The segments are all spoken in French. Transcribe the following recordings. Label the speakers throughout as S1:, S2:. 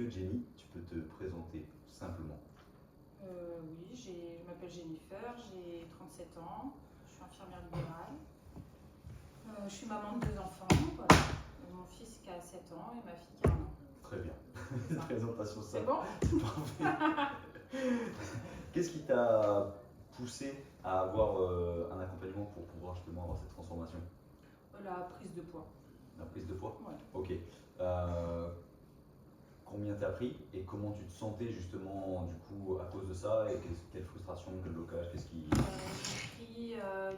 S1: que Jenny, tu peux te présenter simplement?
S2: Oui, je m'appelle Jennifer, j'ai 37 ans, je suis infirmière libérale. Je suis maman de 2 enfants, voilà. Mon fils qui a 7 ans et ma fille qui a 1 an.
S1: Très bien. Présentation
S2: C'est
S1: simple.
S2: bon?
S1: C'est parfait. Qu'est-ce qui t'a poussé à avoir un accompagnement pour pouvoir justement avoir cette transformation?
S2: La prise de poids.
S1: La prise de poids?
S2: Ouais.
S1: Ok. Combien t'as pris et comment tu te sentais justement du coup à cause de ça et quelle frustration, quel blocage, qu'est-ce qui...
S2: J'ai pris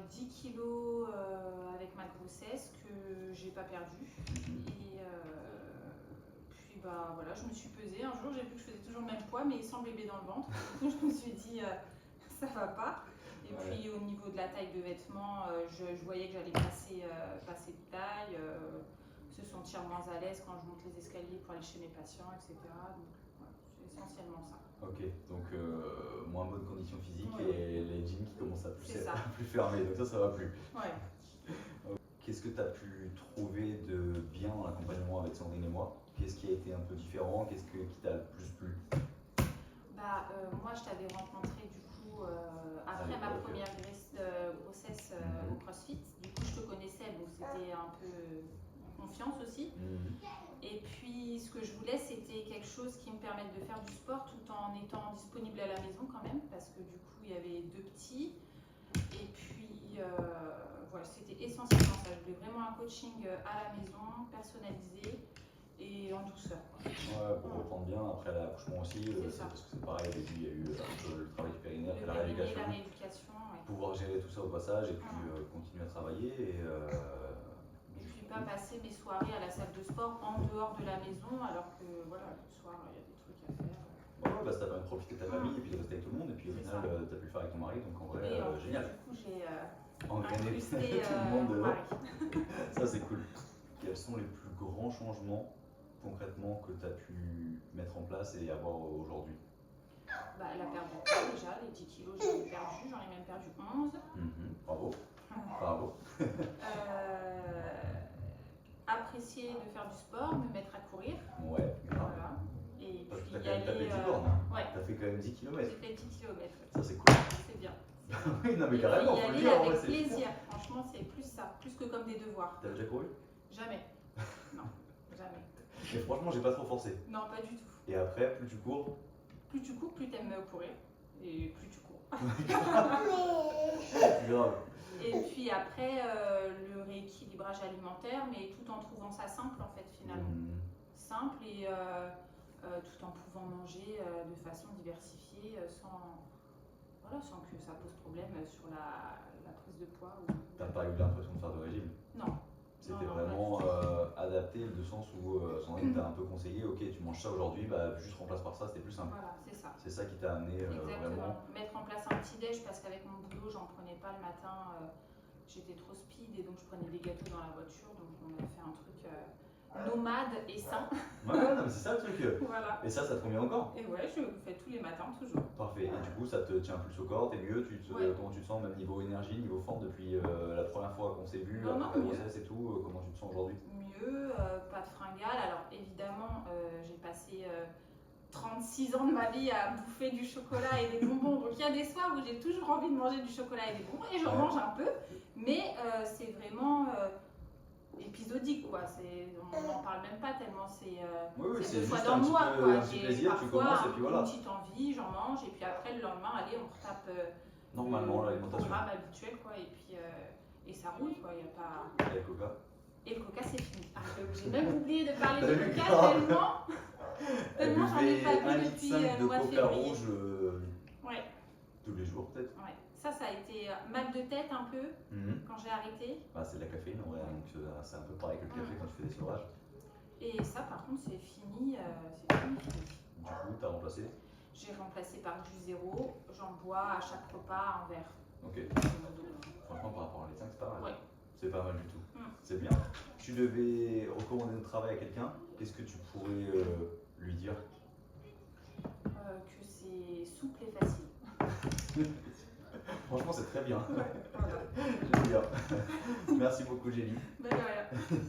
S2: 10 kilos avec ma grossesse que j'ai pas perdu. Et puis bah voilà, je me suis pesée. Un jour, j'ai vu que je faisais toujours le même poids, mais sans bébé dans le ventre. Du coup, je me suis dit, ça va pas. Et puis au niveau de la taille de vêtements, je voyais que j'allais passer de taille, se sentir moins à l'aise quand je monte les escaliers pour aller chez mes patients, etc. Donc voilà, c'est essentiellement ça.
S1: Ok, donc moins bonne condition physique
S2: Ouais.
S1: et les jeans qui commencent à plus
S2: C'est
S1: être
S2: ça.
S1: plus fermés, donc ça va plus.
S2: Ouais.
S1: Qu'est-ce que tu as pu trouver de bien dans l'accompagnement avec Sandrine et moi? Qu'est-ce qui a été un peu différent? Qui t'a le plus plu?
S2: Moi, je t'avais rencontré du coup après ma première grossesse au CrossFit. Du coup, je te connaissais, donc c'était un peu confiance aussi. Et puis, ce que je voulais, c'était quelque chose qui me permette de faire du sport tout en étant disponible à la maison quand même, parce que du coup, il y avait 2 petits. Et puis, voilà, c'était essentiellement ça. Je voulais vraiment un coaching à la maison, personnalisé et en douceur.
S1: Ouais, pour reprendre bien après l'accouchement aussi, parce que c'est pareil, au début il y a eu un peu le travail du périnée, après la rééducation,
S2: ouais.
S1: pouvoir gérer tout ça au passage et puis continuer à travailler. Et
S2: puis pas passer mes soirées à la salle de sport en dehors de la maison, alors que voilà, le soir il y a des trucs à faire.
S1: Ouais, ça t'a permis de profiter de ta famille et puis de rester avec tout le monde, et puis au final t'as pu le faire avec ton mari, donc en vrai, génial.
S2: Du coup, j'ai
S1: incrusté tout le monde dedans. Ça c'est cool. Quels sont les plus grands changements concrètement que tu as pu mettre en place et avoir aujourd'hui?
S2: La perte de poids déjà, les 10 kilos j'en ai perdu, j'en ai même perdu 11.
S1: Bravo. Bravo.
S2: Apprécier de faire du sport, me mettre à courir.
S1: Ouais, grave.
S2: Voilà. Et
S1: parce
S2: puis
S1: que t'as quand même tapé 10 bornes.
S2: Ouais.
S1: T'as fait quand même 10 km.
S2: J'ai fait 10 km.
S1: Ça c'est cool.
S2: C'est bien.
S1: Oui, non mais carrément,
S2: y
S1: faut le
S2: aller
S1: dire.
S2: avec plaisir. Franchement, c'est plus ça, plus que comme des devoirs.
S1: T'as déjà couru?
S2: Jamais. Non, jamais.
S1: Mais franchement, j'ai pas trop forcé.
S2: Non, pas du tout.
S1: Et après, plus tu cours?
S2: Plus tu cours, plus t'aimes courir. Et plus tu cours.
S1: Grave.
S2: Et puis après, le rééquilibrage alimentaire, mais tout en trouvant ça simple en fait finalement. Simple et tout en pouvant manger de façon diversifiée sans que ça pose problème sur la prise de poids.
S1: T'as pas eu l'impression de faire de régime?
S2: Non.
S1: C'était vraiment adapté, de sens où Sandrine t'a un peu conseillé, ok tu manges ça aujourd'hui, juste remplace par ça, c'était plus simple.
S2: Voilà, c'est ça.
S1: C'est ça qui t'a amené vraiment.
S2: Mettre en place un petit déj parce qu'avec mon boulot, j'en prenais pas le matin, j'étais trop speed et donc je prenais des gâteaux dans la voiture, donc on a fait un truc nomade et sain.
S1: Ouais, non, mais c'est ça le truc.
S2: Voilà.
S1: Et ça te convient encore?
S2: Et ouais, je le fais tous les matins, toujours.
S1: Parfait. Et du coup, ça te tient plus au corps, t'es mieux, comment tu te sens, même niveau énergie, niveau forme, depuis la première fois qu'on s'est vu, après ta grossesse et tout, comment tu te sens aujourd'hui?
S2: Mieux, pas de fringales. Alors évidemment, j'ai passé 36 ans de ma vie à bouffer du chocolat et des bonbons. Donc il y a des soirs où j'ai toujours envie de manger du chocolat et des bonbons et j'en mange un peu. Mais c'est vraiment épisodique quoi. On n'en parle même pas tellement. C'est 2 fois dans le mois quoi. J'ai parfois une petite envie, j'en mange et puis après le lendemain, allez, on retape
S1: normalement l'alimentation.
S2: Le programme habituel quoi. Et puis et ça roule quoi. Il y a pas.
S1: Et le coca? Et
S2: le coca c'est fini. J'ai même oublié de parler de coca tellement j'en ai pas bu depuis le mois de février.
S1: Rouge
S2: ouais.
S1: Tous les jours peut-être.
S2: Ouais. Ça a été mal de tête un peu quand j'ai arrêté.
S1: C'est de la caféine en vrai, donc c'est un peu pareil que le café quand tu fais des sevrage.
S2: Et ça par contre c'est fini, c'est fini.
S1: Du coup t'as remplacé?
S2: J'ai remplacé par du zéro, j'en bois à chaque repas un verre.
S1: Ok. Franchement par rapport à l'éthique c'est pas mal.
S2: Ouais.
S1: C'est pas mal du tout. C'est bien. Tu devais recommander notre travail à quelqu'un, qu'est-ce que tu pourrais lui dire?
S2: Que c'est souple et facile.
S1: Franchement, c'est très bien.
S2: Ouais, voilà.
S1: J'aime bien. Merci beaucoup, Jenny.
S2: De rien.